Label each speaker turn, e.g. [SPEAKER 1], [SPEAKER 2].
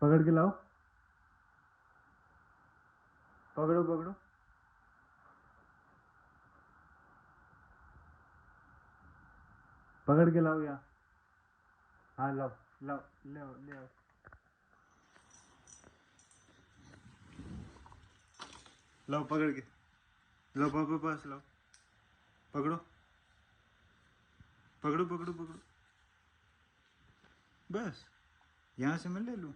[SPEAKER 1] पकड़ के लाओ, पकड़ो पकड़ो। पकड़ के लाओ यहाँ। हाँ लाओ लाओ, ले आओ ले आओ। लाओ पकड़ के, लाओ पापा पास लाओ। पकड़ो पकड़ो पकड़ो पकड़ो। बस यहाँ से मैं ले लूँ।